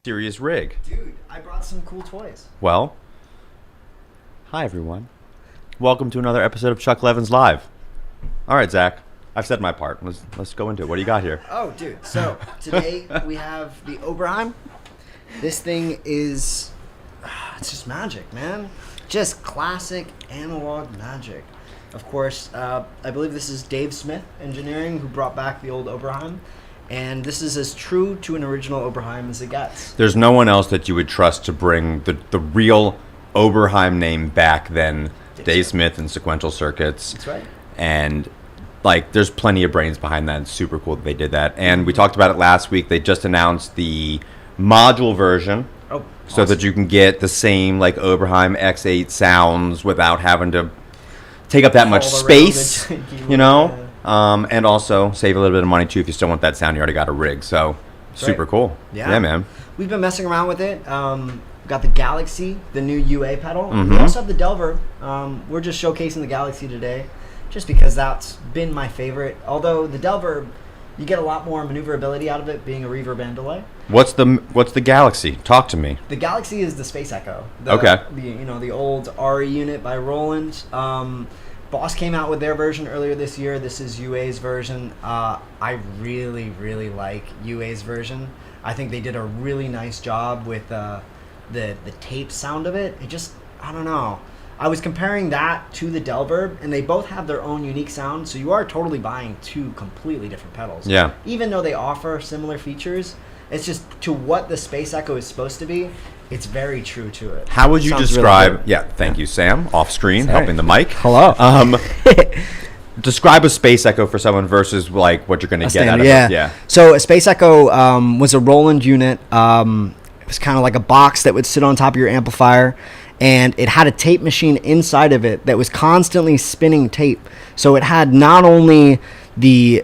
Serious rig. Dude, I brought some cool toys. Well, hi everyone. Welcome to another episode of Chuck Levin's Live. All right, Zach, I've said my part. Let's go into it. What do you got here? Oh, dude. So today we have the Oberheim. This thing is, it's just magic, man. Just classic analog magic. Of course, I believe this is Dave Smith Engineering who brought back the old Oberheim. And this is as true to an original Oberheim as it gets. There's no one else that you would trust to bring the real Oberheim name back than Dave Smith and Sequential Circuits. That's right. And like, there's plenty of brains behind that. It's super cool that they did that. And we talked about it last week. They just announced the module version. Oh, so awesome. that you can get the same like Oberheim X8 sounds without having to take up that much space, you know? Yeah. And also save a little bit of money too if you still want that sound. You already got a rig, so super cool. Yeah, man. We've been messing around with it. Got the Galaxy, the new UA pedal. Mm-hmm. We also have the Delver. We're just showcasing the Galaxy today, just because that's been my favorite. Although the Delver, you get a lot more maneuverability out of it, being a reverb and delay. What's the Galaxy? Talk to me. The Galaxy is the Space Echo. Okay. The old RE unit by Roland. Boss came out with their version earlier this year. This is UA's version. I really, really like UA's version. I think they did a really nice job with the tape sound of it. It just, I don't know. I was comparing that to the Delverb, and they both have their own unique sound, so you are totally buying two completely different pedals. Yeah. Even though they offer similar features, it's just to what the Space Echo is supposed to be, it's very true to it. How would you Sounds describe? really good. Yeah, thank you, Sam. Off screen, Sorry. helping the mic. Hello. Describe a Space Echo for someone versus like what you're going to get out of yeah. it. Yeah. So a Space Echo was a Roland unit. It was kind of like a box that would sit on top of your amplifier, and it had a tape machine inside of it that was constantly spinning tape. So it had not only the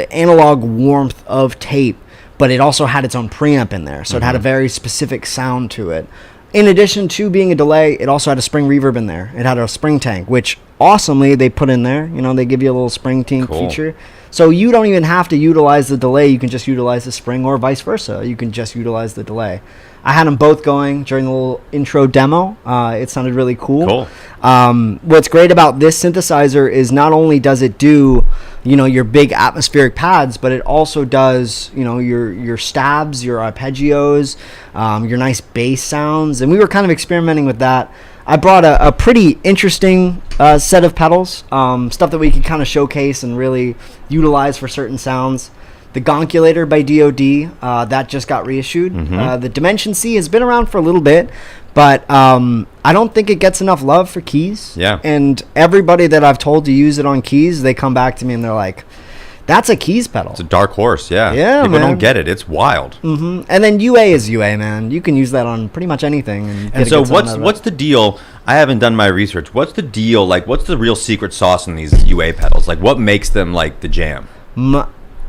analog warmth of tape, but it also had its own preamp in there. So it had a very specific sound to it. In addition to being a delay, it also had a spring reverb in there. It had a spring tank, which awesomely they put in there. You know, they give you a little spring tank feature. So you don't even have to utilize the delay. You can just utilize the spring, or vice versa. You can just utilize the delay. I had them both going during the little intro demo. It sounded really cool. What's great about this synthesizer is not only does it do, you know, your big atmospheric pads, but it also does, you know, your stabs, your arpeggios, your nice bass sounds. And we were kind of experimenting with that. I brought a pretty interesting set of pedals, stuff that we could kind of showcase and really utilize for certain sounds. The Gonculator by DoD, that just got reissued. The Dimension C has been around for a little bit, but I don't think it gets enough love for keys. Yeah. And everybody that I've told to use it on keys, they come back to me and they're like, that's a keys pedal. It's a dark horse, yeah. Yeah, People man. don't get it. It's wild. And then UA is UA, man. You can use that on pretty much anything. And get a so good sound out of what's it. the deal? I haven't done my research. What's the deal? Like, what's the real secret sauce in these UA pedals? Like, what makes them like the jam?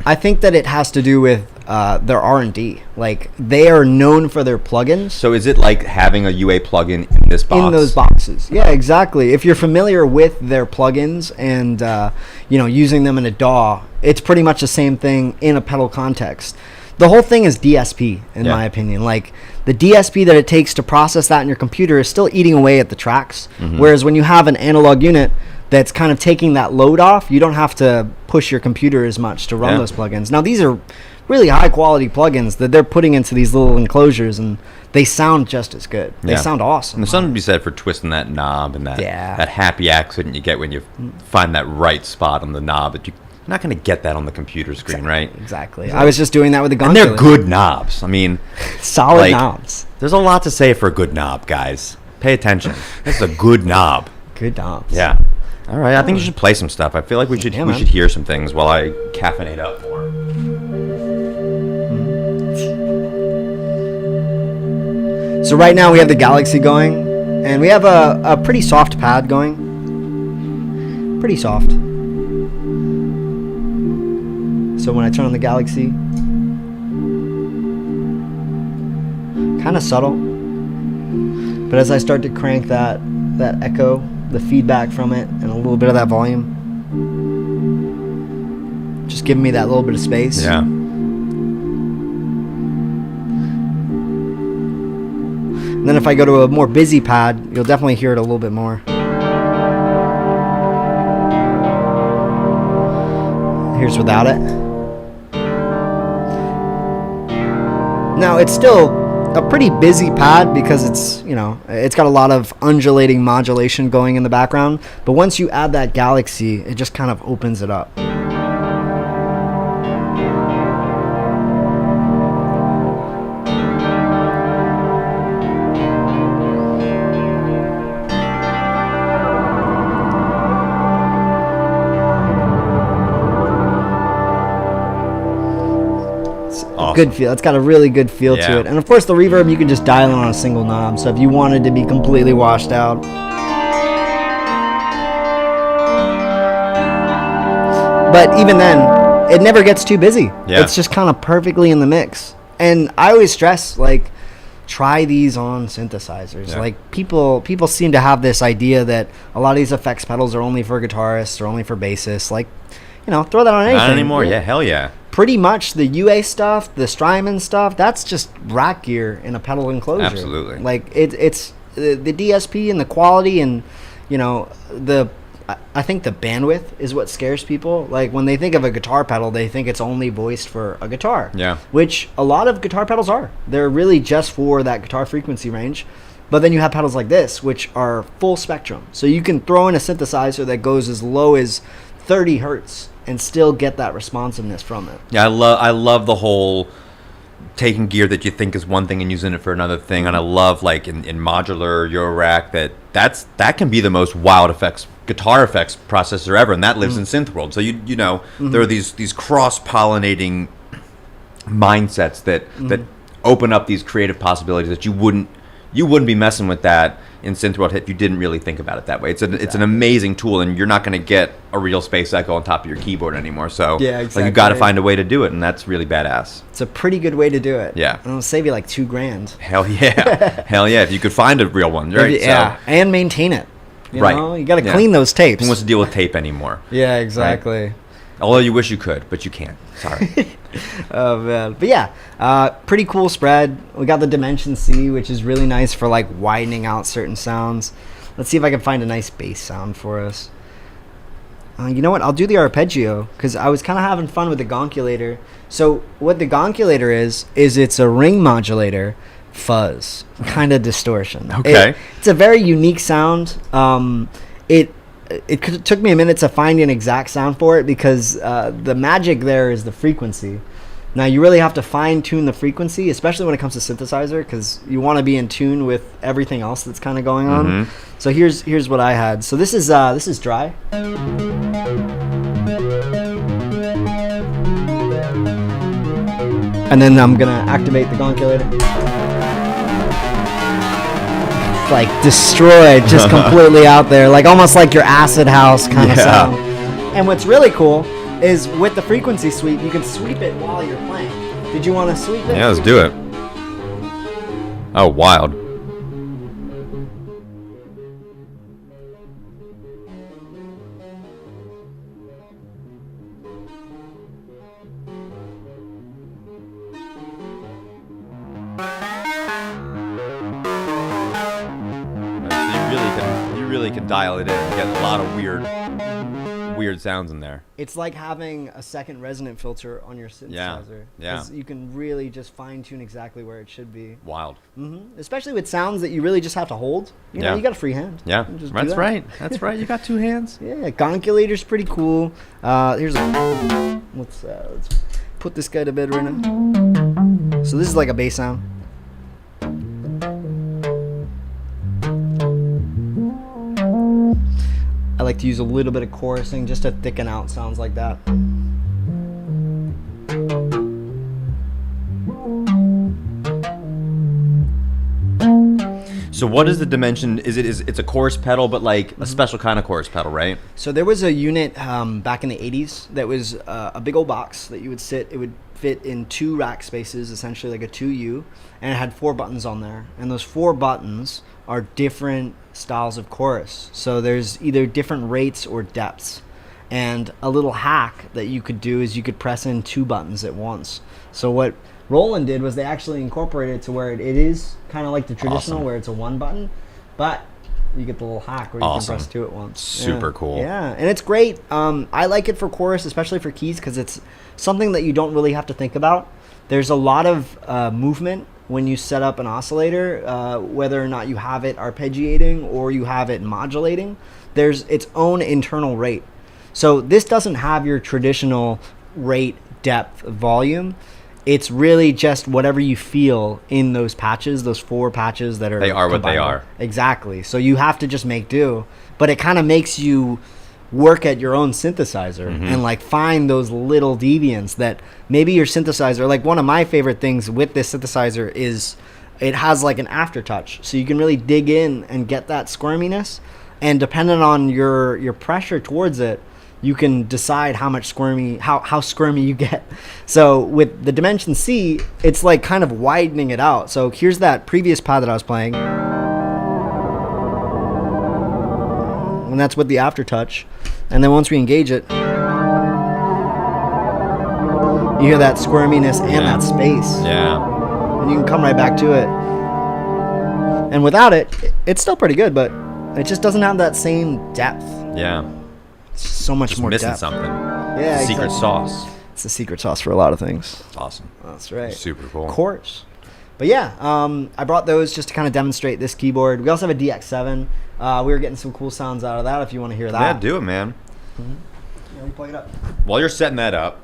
I think that it has to do with their R&D. Like, they are known for their plugins. So is it like having a UA plugin in this box? In those boxes. Yeah, exactly. If you're familiar with their plugins and, you know, using them in a DAW, it's pretty much the same thing in a pedal context. The whole thing is DSP, in my opinion. Like, the DSP that it takes to process that in your computer is still eating away at the tracks. Whereas when you have an analog unit that's kind of taking that load off, you don't have to push your computer as much to run those plugins. Now, these are really high quality plugins that they're putting into these little enclosures, and they sound just as good. They sound awesome. And there's something to be said for twisting that knob and that happy accident you get when you find that right spot on the knob. That you're not going to get that on the computer screen, right? Exactly. I was just doing that with the Gonculator. And they're good knobs. I mean, solid knobs. There's a lot to say for a good knob, guys. Pay attention. This is a good knob. Good knobs. Yeah. All right. I think you should play some stuff. I feel like we should hear some things while I caffeinate up more. So right now we have the Galaxy going, and we have a pretty soft pad going. Pretty soft. So when I turn on the Galaxy, kind of subtle. But as I start to crank that echo, the feedback from it, and a little bit of that volume, just giving me that little bit of space. Yeah. And then if I go to a more busy pad, you'll definitely hear it a little bit more. Here's without it. Now it's still a pretty busy pad because it's, you know, it's got a lot of undulating modulation going in the background. But once you add that Galaxy, it just kind of opens it up. Good feel. It's got a really good feel to it. And of course the reverb, you can just dial in on a single knob. So if you wanted to be completely washed out. But even then, it never gets too busy. Yeah. It's just kind of perfectly in the mix. And I always stress, like, try these on synthesizers. Yeah. Like, people seem to have this idea that a lot of these effects pedals are only for guitarists or only for bassists. Like, you know, throw that on anything. Not anymore. Yeah, hell yeah. Pretty much the UA stuff, the Strymon stuff, that's just rack gear in a pedal enclosure. Absolutely. Like, it's the DSP and the quality and, you know, the I think the bandwidth is what scares people. Like when they think of a guitar pedal, they think it's only voiced for a guitar. Yeah. Which a lot of guitar pedals are. They're really just for that guitar frequency range. But then you have pedals like this, which are full spectrum. So you can throw in a synthesizer that goes as low as 30 hertz and still get that responsiveness from it. Yeah, I love the whole taking gear that you think is one thing and using it for another thing. And I love, like, in modular Eurorack, that can be the most wild guitar effects processor ever, and that lives in synth world. So you know there are these cross-pollinating mindsets that open up these creative possibilities that you wouldn't be messing with that in synth world if you didn't really think about it that way. It's an amazing tool, and you're not going to get a real Space Echo on top of your keyboard anymore. So yeah, exactly. like, you got to find a way to do it, and that's really badass. It's a pretty good way to do it. Yeah. And it'll save you like $2,000. Hell yeah. Hell yeah, if you could find a real one, right? Yeah, and maintain it. You know? You got to clean those tapes. Who wants to deal with tape anymore? Yeah, exactly. Right? Although you wish you could, but you can't. Sorry. Oh man, but yeah, pretty cool spread. We got the Dimension C, which is really nice for like widening out certain sounds. Let's see if I can find a nice bass sound for us. You know what? I'll do the arpeggio because I was kind of having fun with the gonculator. So what the gonculator is it's a ring modulator, fuzz, kind of distortion. Okay. It's a very unique sound. It took me a minute to find an exact sound for it because the magic there is the frequency. Now, you really have to fine-tune the frequency, especially when it comes to synthesizer, because you want to be in tune with everything else that's kind of going on. So here's what I had. So this is dry. And then I'm going to activate the gonculator. Like destroyed, just completely out there, like almost like your acid house kind of sound. And what's really cool is with the frequency sweep, you can sweep it while you're playing. Did you want to sweep it? Yeah, let's do it. Oh, wild. You really can dial it in and get a lot of weird sounds in there. It's like having a second resonant filter on your synthesizer. Yeah. You can really just fine tune exactly where it should be. Wild. Especially with sounds that you really just have to hold. You know, you got a free hand. Yeah, that's right. That's right. You got two hands. Yeah, gonculator's pretty cool. Let's put this guy to bed right now. So this is like a bass sound. I like to use a little bit of chorusing just to thicken out sounds like that. So what is the Dimension? It's a chorus pedal, but like a special kind of chorus pedal, right? So there was a unit back in the 80s that was a big old box that you would sit. It would fit in 2 rack spaces, essentially like a 2U, and it had 4 buttons on there. And those 4 buttons are different styles of chorus. So there's either different rates or depths. And a little hack that you could do is you could press in 2 buttons at once. So what Roland did was they actually incorporated it to where it is kind of like the traditional where it's a 1 button, but you get the little hack where you can press 2 at once. Super cool. Yeah, and it's great. I like it for chorus, especially for keys, because it's something that you don't really have to think about. There's a lot of movement when you set up an oscillator, whether or not you have it arpeggiating or you have it modulating. There's its own internal rate. So this doesn't have your traditional rate, depth, volume. It's really just whatever you feel in those patches, those 4 patches that are... They are what they are. Exactly. So you have to just make do. But it kind of makes you work at your own synthesizer and like find those little deviants that maybe your synthesizer... Like one of my favorite things with this synthesizer is it has like an aftertouch. So you can really dig in and get that squirminess. And depending on your pressure towards it, you can decide how much how squirmy you get. So with the Dimension C, it's like kind of widening it out. So here's that previous pad that I was playing. And that's with the aftertouch. And then once we engage it, you hear that squirminess and that space. Yeah. And you can come right back to it. And without it, it's still pretty good, but it just doesn't have that same depth. Yeah. It's just so much Just more missing depth. something. Yeah, Secret exactly. sauce. It's the secret sauce for a lot of things. It's awesome. That's right. Super cool. Of course. But yeah, I brought those just to kind of demonstrate this keyboard. We also have a DX7. We were getting some cool sounds out of that if you want to hear that. Yeah, do it, man. Yeah, we plug it up. While you're setting that up,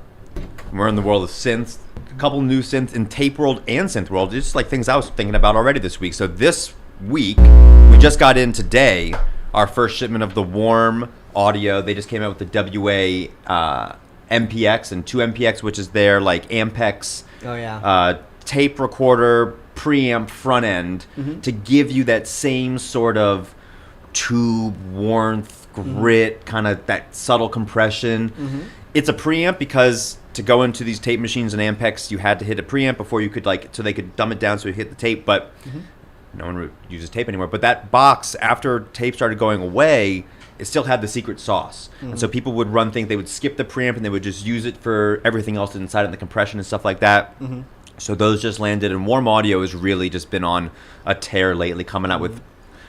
we're in the world of synths. A couple new synths in tape world and synth world. Just like things I was thinking about already this week. So this week, we just got in today our first shipment of the Warm audio. They just came out with the WA MPX and 2MPX, which is their like Ampex Oh, yeah. tape recorder preamp front end to give you that same sort of tube warmth, grit, kind of that subtle compression. It's a preamp because to go into these tape machines and Ampex, you had to hit a preamp before you could so they could dumb it down so you hit the tape, but no one uses tape anymore. But that box, after tape started going away, it still had the secret sauce. And so people would they would skip the preamp and they would just use it for everything else inside and the compression and stuff like that. So those just landed, and Warm Audio has really just been on a tear lately, coming out with,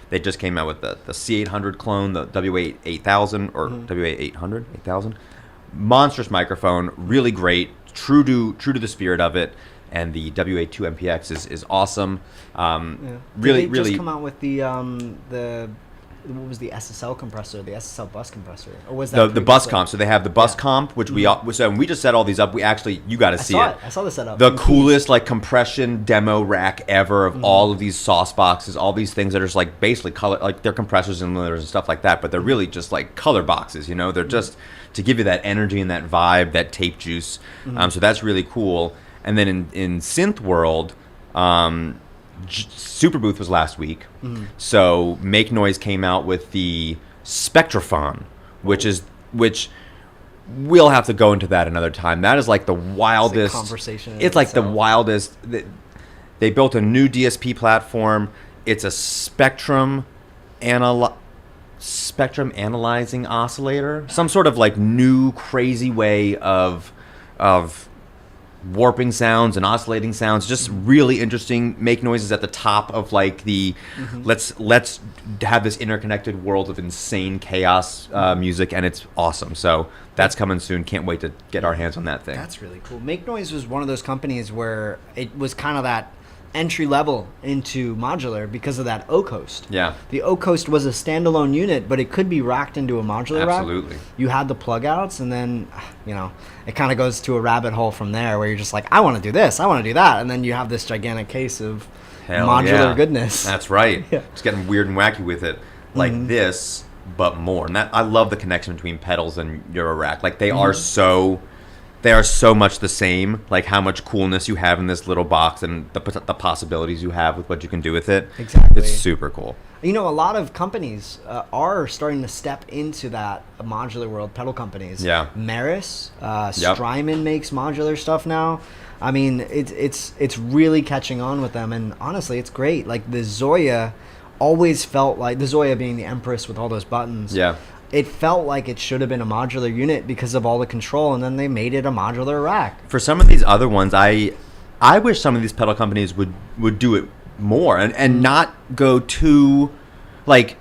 they just came out with the C800 clone, the WA8000 or WA800, 8000. Monstrous microphone, really great, true to the spirit of it, and the WA2MPX is awesome. Really, Did they really. just come out with the what was the SSL compressor, the SSL bus compressor, or was that The bus previously? comp. So they have the bus comp, which we just set all these up. We actually, you got to see it. I saw the setup. The coolest like compression demo rack ever of all of these sauce boxes, all these things that are just like basically color, like they're compressors and limiters and stuff like that, but they're really just like color boxes, you know? They're just to give you that energy and that vibe, that tape juice. So that's really cool. And then in synth world, Super Booth was last week. So Make Noise came out with the Spectrophone, which we'll have to go into that another time. That is like the wildest conversation. It's like the wildest. They built a new DSP platform. It's a spectrum analyzing oscillator. Some sort of like new crazy way of warping sounds and oscillating sounds. Just really interesting. Make Noise is at the top of like the let's have this interconnected world of insane chaos music, and it's awesome. So that's coming soon. Can't wait to get our hands on that thing. That's really cool. Make Noise was one of those companies where it was kind of that entry level into modular because of that O-Coast. Yeah. The O-Coast was a standalone unit, but it could be racked into a modular rack. Absolutely. You had the plug outs, and then, it kind of goes to a rabbit hole from there where you're just like, I want to do this, I want to do that. And then you have this gigantic case of modular goodness. That's right. Yeah. It's getting weird and wacky with it. Like this, but more. And that I love the connection between pedals and Eurorack. Like they are so much the same, like how much coolness you have in this little box and the possibilities you have with what you can do with it. Exactly. It's super cool. A lot of companies are starting to step into that modular world, pedal companies. Yeah. Maris, Strymon makes modular stuff now. I mean, it's really catching on with them, and honestly, it's great. Like the Zoya always felt like, the Zoya being the Empress with all those buttons. Yeah. It felt like it should have been a modular unit because of all the control, and then they made it a modular rack. For some of these other ones, I wish some of these pedal companies would do it more and not go too, like,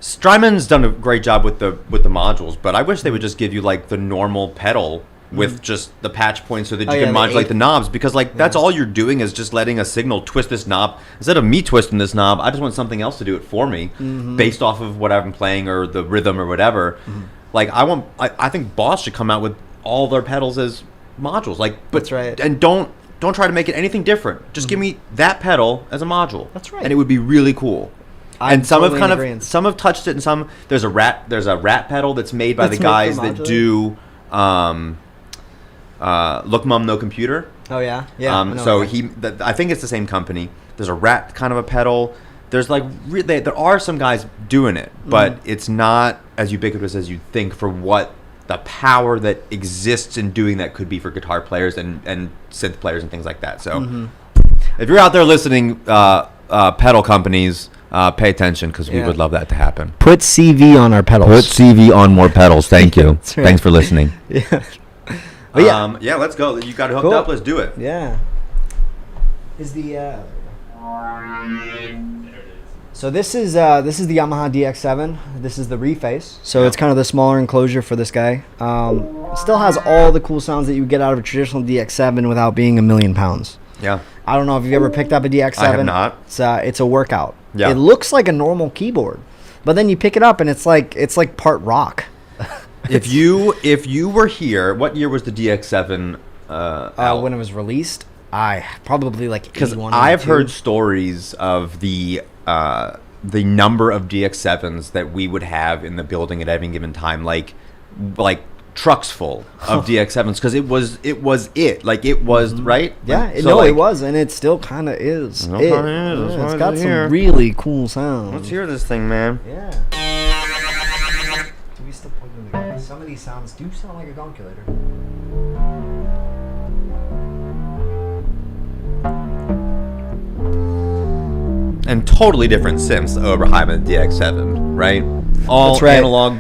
Strymon's done a great job with the modules, but I wish they would just give you like the normal pedal with just the patch points so that you can modulate the knobs, because like that's all you're doing is just letting a signal twist this knob. Instead of me twisting this knob, I just want something else to do it for me based off of what I'm playing or the rhythm or whatever. Like I think Boss should come out with all their pedals as modules. Like, but, that's right. And don't try to make it anything different. Just give me that pedal as a module. That's right. And it would be really cool. I'm and some totally have some have touched it, and some there's a rat pedal that's made by the guys that do Look Mum No Computer. Oh yeah, So I think it's the same company. There's a rat kind of a pedal. There's like there are some guys doing it, but it's not as ubiquitous as you'd think for what the power that exists in doing that could be for guitar players and synth players and things like that. So if you're out there listening, pedal companies, pay attention, because we would love that to happen. Put CV on our pedals. Put CV on more pedals. Thank you. Right. Thanks for listening. Yeah. Yeah, let's go. You got it hooked up. Let's do it. Yeah. Is the So this is the Yamaha DX7. This is the reface. So it's kind of the smaller enclosure for this guy. Still has all the cool sounds that you get out of a traditional DX7 without being a million pounds. Yeah. I don't know if you've ever picked up a DX7. I have not. It's a workout. Yeah. It looks like a normal keyboard, but then you pick it up and it's like part rock. If you were here, what year was the DX7 out? When it was released? I probably like 81. Because I've heard stories of the number of DX7s that we would have in the building at any given time, like trucks full of DX7s, because it was like it was right. Yeah, So it was, and it still kind of is. It's got some really cool sounds. Let's hear this thing, man. Yeah. Do we still plug them together? Some of these sounds do sound like a gonculator. And totally different synths, the Oberheim and the DX7, right? All That's right. analog,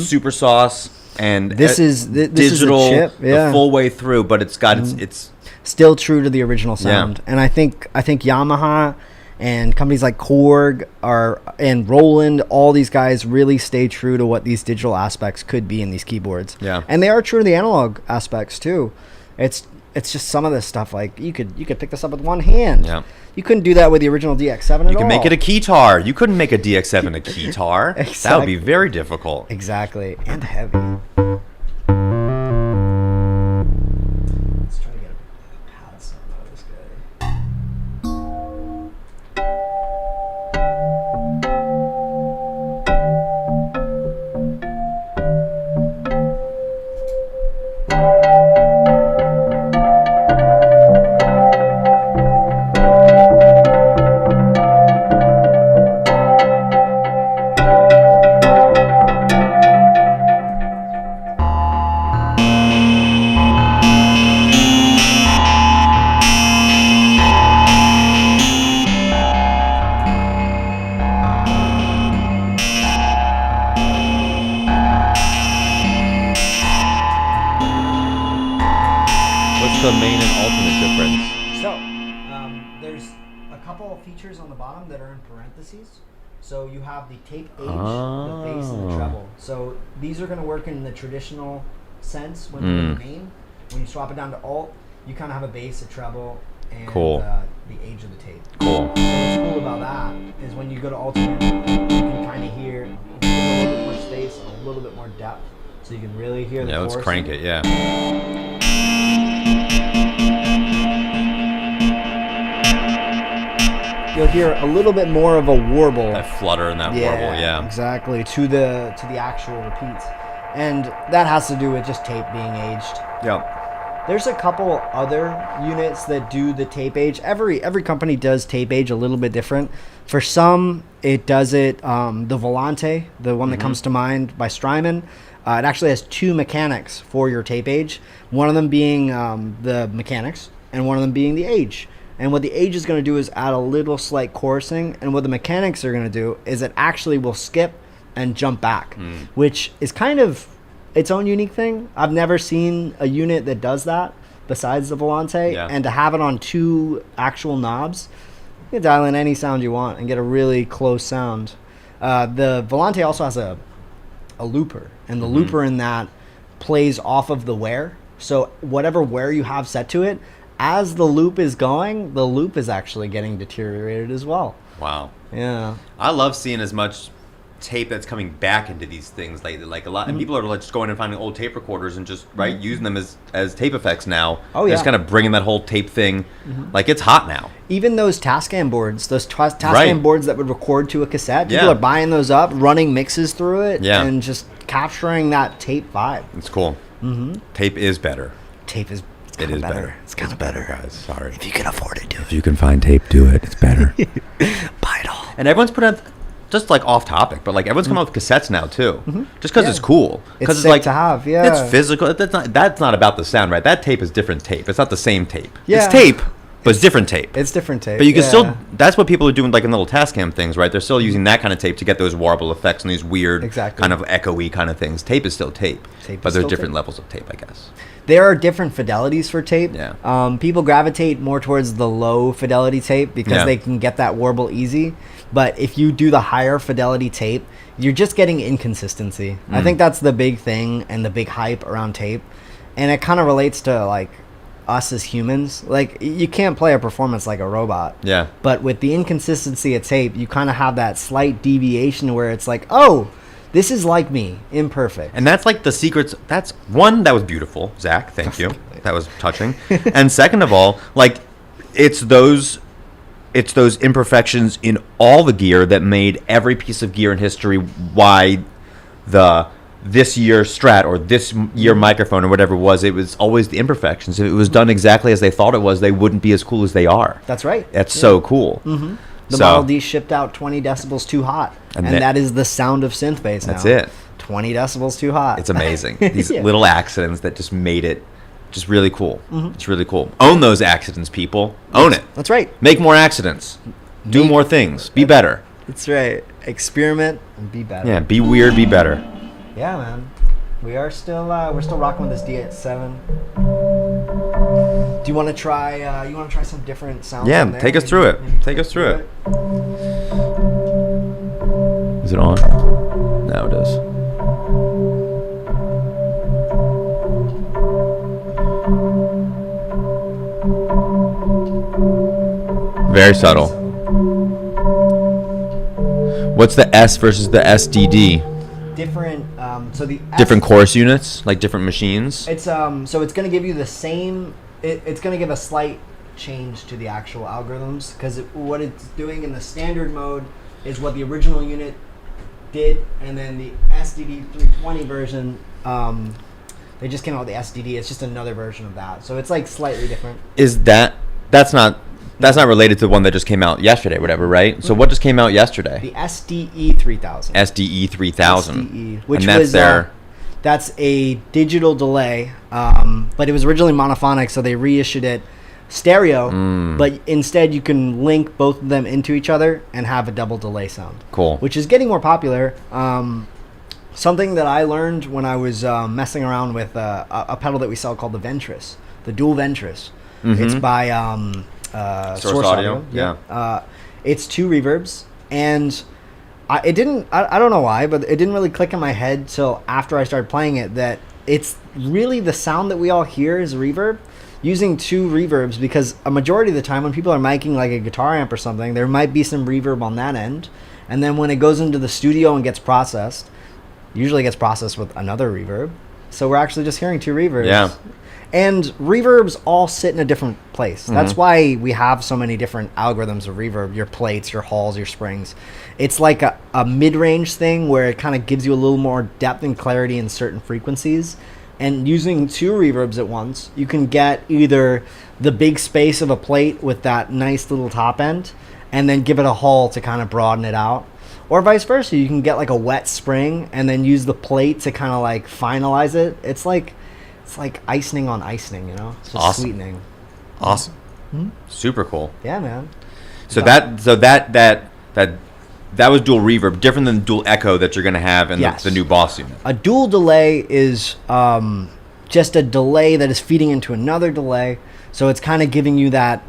super sauce, and This is digital a chip, yeah. the full way through, but it's got it's still true to the original sound. Yeah. And I think Yamaha and companies like Korg and Roland, all these guys really stay true to what these digital aspects could be in these keyboards. Yeah. And they are true to the analog aspects too. It's just some of this stuff, like you could pick this up with one hand. Yeah. You couldn't do that with the original DX7 at all. You can make it a keytar. You couldn't make a DX7 a keytar. That would Exactly. be very difficult. Exactly. And heavy. Let's try to get a pad sound out of this guy. What's the main and ultimate difference? So, there's a couple of features on the bottom that are in parentheses. So you have the tape H, the bass, and the treble. So these are going to work in the traditional sense when you're in main. When you swap it down to alt, you kind of have a bass, a treble, and Cool. The age of the tape. Cool. So what's cool about that is when you go to alternate, you can kind of hear a little bit more space, a little bit more depth, so you can really hear the Yeah, let's chorus. crank it. Yeah. You'll hear a little bit more of a warble. That flutter and that warble. Yeah. Exactly, to the actual repeats. And that has to do with just tape being aged. Yep. There's a couple other units that do the tape age. Every company does tape age a little bit different. For some, it does it, the Volante, the one that comes to mind by Strymon, it actually has two mechanics for your tape age. One of them being the mechanics, and one of them being the age. And what the age is going to do is add a little slight chorusing, and what the mechanics are going to do is it actually will skip and jump back, which is kind of its own unique thing. I've never seen a unit that does that besides the Volante, Yeah. and to have it on two actual knobs, you can dial in any sound you want and get a really close sound. The Volante also has a looper, and the looper in that plays off of the wear. So whatever wear you have set to it, as the loop is going, the loop is actually getting deteriorated as well. Wow. Yeah. I love seeing as much tape that's coming back into these things lately. Like a lot, and people are like just going and finding old tape recorders and just using them as tape effects now. Oh, yeah. Just kind of bringing that whole tape thing, like it's hot now. Even those Tascam boards, Right. Tascam boards that would record to a cassette, people Yeah. are buying those up, running mixes through it, Yeah. and just capturing that tape vibe. It's cool. Tape is better. Tape is It is better. It's kind of better. guys. Sorry. If you can afford it, do If you can find tape, do it. It's better. it. Buy it all. And everyone's put out, just like off topic, but like everyone's coming out with cassettes now too, just because Yeah. it's cool. It's it's sick like to have, yeah. It's physical. That's not about the sound, right? That tape is different tape. It's not the same tape. Yeah. It's tape, but it's different tape. It's different tape. But you can yeah. still. That's what people are doing, like in little Tascam things, right? They're still using that kind of tape to get those warble effects and these weird, Exactly. kind of echoey kind of things. Tape is still tape, Tape but is there's still different tape. levels of tape, I guess. There are different fidelities for tape. Yeah. People gravitate more towards the low fidelity tape because Yeah. they can get that warble easy. But if you do the higher fidelity tape, you're just getting inconsistency. I think that's the big thing and the big hype around tape. And it kind of relates to like us as humans. Like you can't play a performance like a robot. Yeah. But with the inconsistency of tape, you kind of have that slight deviation where it's like, oh, this is like me, imperfect. And that's like the secrets. That's one, that was beautiful, Zach. Thank you. That was touching. And second of all, like it's those imperfections in all the gear that made every piece of gear in history why this year Strat or this year microphone or whatever it was always the imperfections. If it was done exactly as they thought it was, they wouldn't be as cool as they are. That's right. That's so cool. Mm-hmm. The Model D shipped out 20 decibels too hot. And that is the sound of synth bass now. That's it. 20 decibels too hot. It's amazing. These little accidents that just made it just really cool. Mm-hmm. It's really cool. Own those accidents, people. Own it. That's right. Make more accidents. Do more things. Be better. That's right. Experiment and be better. Yeah, be weird, be better. Yeah, man. We are still we're still rocking with this D7. Do you want to try? You want to try some different sounds? Yeah, on there? take us through it. Take us through it. Is it on? Now it is. Very subtle. What's the S versus the SDD? Different. So the different chorus units, like different machines. It's so it's going to give you the same. It's going to give a slight change to the actual algorithms because what it's doing in the standard mode is what the original unit did, and then the SDD 320 version. They just came out with the SDD. It's just another version of that, so it's like slightly different. Is that's not related to the one that just came out yesterday, whatever, right? Mm-hmm. So what just came out yesterday? The SDE 3000. SDE 3000. SDE, which and that's was that's a digital delay, but it was originally monophonic, so they reissued it stereo. But instead, you can link both of them into each other and have a double delay sound. Cool. Which is getting more popular. Something that I learned when I was messing around with a pedal that we sell called the Ventris, the Dual Ventris. Mm-hmm. It's by Source Audio. Yeah. It's 2 reverbs, and I don't know why, but it didn't really click in my head till after I started playing it that it's really the sound that we all hear is reverb. Using 2 reverbs, because a majority of the time when people are miking like a guitar amp or something, there might be some reverb on that end, and then when it goes into the studio and gets processed, usually gets processed with another reverb. So we're actually just hearing 2 reverbs. Yeah. And reverbs all sit in a different place. Mm-hmm. That's why we have so many different algorithms of reverb, your plates, your halls, your springs. It's like a mid-range thing where it kind of gives you a little more depth and clarity in certain frequencies. And using 2 reverbs at once, you can get either the big space of a plate with that nice little top end and then give it a hull to kind of broaden it out. Or vice versa, you can get like a wet spring and then use the plate to kind of like finalize it. It's like icing on icing, you know? It's just awesome. Sweetening. Awesome. Mm-hmm. Super cool. Yeah, man. So that was dual reverb, different than dual echo that you're going to have in the new Boss unit. A dual delay is just a delay that is feeding into another delay. So it's kind of giving you that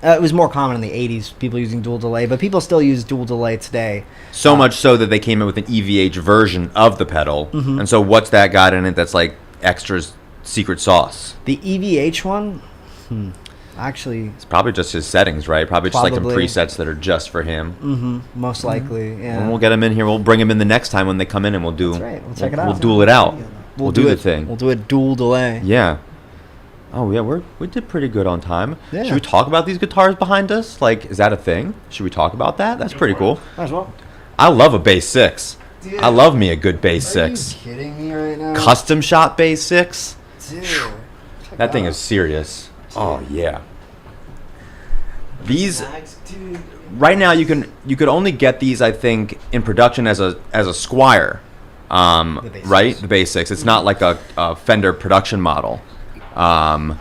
it was more common in the 80s, people using dual delay, but people still use dual delay today. So much so that they came in with an EVH version of the pedal. Mm-hmm. And so what's that got in it that's like extra secret sauce? The EVH one? Actually, it's probably just his settings, right? Probably just like some presets that are just for him. Mm-hmm. Most likely, yeah. And we'll get him in here. We'll bring him in the next time when they come in, and we'll do. That's right. We'll check it out. We'll duel it out. We'll do the thing. We'll do a dual delay. Yeah. Oh yeah, we did pretty good on time. Yeah. Should we talk about these guitars behind us? Like, is that a thing? Should we talk about that? That's pretty cool. Might as well. I love a bass 6. Dude, I love me a good bass 6. Are you kidding me right now? Custom shot bass 6. Dude, that thing is serious. Dude. Oh yeah. These right now you could only get these, I think, in production as a Squire, right? The bass 6. It's not like a Fender production model. And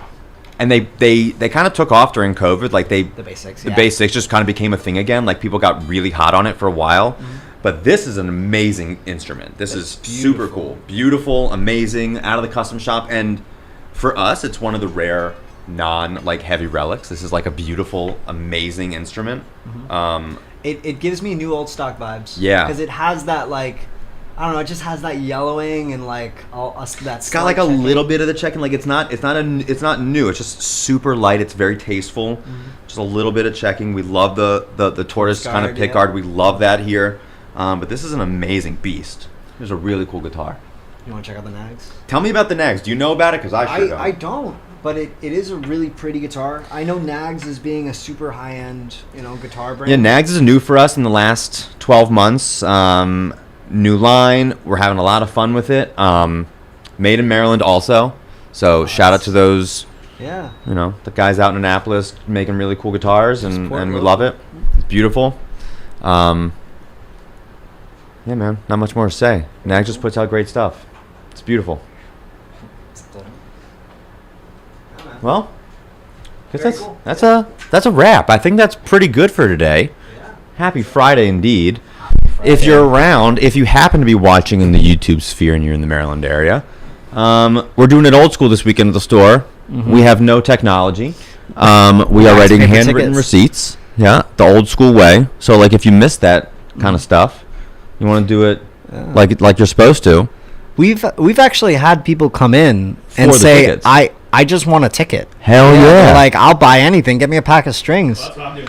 they kind of took off during COVID. Like the bass 6 just kind of became a thing again. Like people got really hot on it for a while. Mm-hmm. But this is an amazing instrument. This is super cool, beautiful, amazing, out of the custom shop. And for us, it's one of the rare heavy relics. This is like a beautiful, amazing instrument. Mm-hmm. It gives me new old stock vibes. Yeah. Because it has that like, I don't know, it just has that yellowing and like that. It's got like a little bit of the checking. Like it's not new. It's just super light. It's very tasteful. Just a little bit of checking. We love the tortoise kind of pick guard. We love that here. But this is an amazing beast. It's a really cool guitar. You want to check out the Nags? Tell me about the Nags. Do you know about it? Because I sure don't. I don't. But it is a really pretty guitar. I know Nags as being a super high-end, guitar brand. Yeah, Nags is new for us in the last 12 months. New line. We're having a lot of fun with it. Made in Maryland also. So shout out to those, the guys out in Annapolis making really cool guitars, and we love it. It's beautiful. Yeah, man. Not much more to say. Nags just puts out great stuff. It's beautiful. Well, that's a wrap. I think that's pretty good for today. Yeah. Happy Friday indeed. If you're around, if you happen to be watching in the YouTube sphere and you're in the Maryland area, we're doing it old school this weekend at the store. We have no technology. We are writing handwritten receipts. Yeah, the old school way. So like if you missed that kind of stuff, you want to do it like you're supposed to. We've actually had people come in and say, tickets. I just want a ticket. Hell yeah. They're like, I'll buy anything. Get me a pack of strings. Well, that's what I'm doing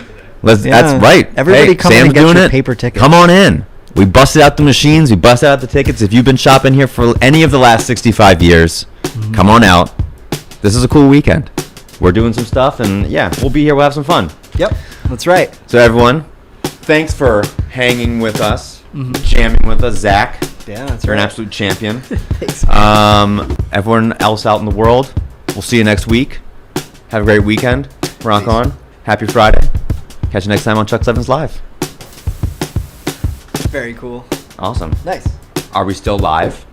today. That's right. Everybody come in and get your paper ticket. Come on in. We busted out the machines. We busted out the tickets. If you've been shopping here for any of the last 65 years, come on out. This is a cool weekend. We're doing some stuff, and we'll be here. We'll have some fun. Yep, that's right. So everyone, thanks for hanging with us, jamming with us. Zach, you're an absolute champion. Thanks. Everyone else out in the world, we'll see you next week. Have a great weekend. Rock on. Happy Friday. Catch you next time on Chuck Levin's Live. Very cool. Awesome. Nice. Are we still live?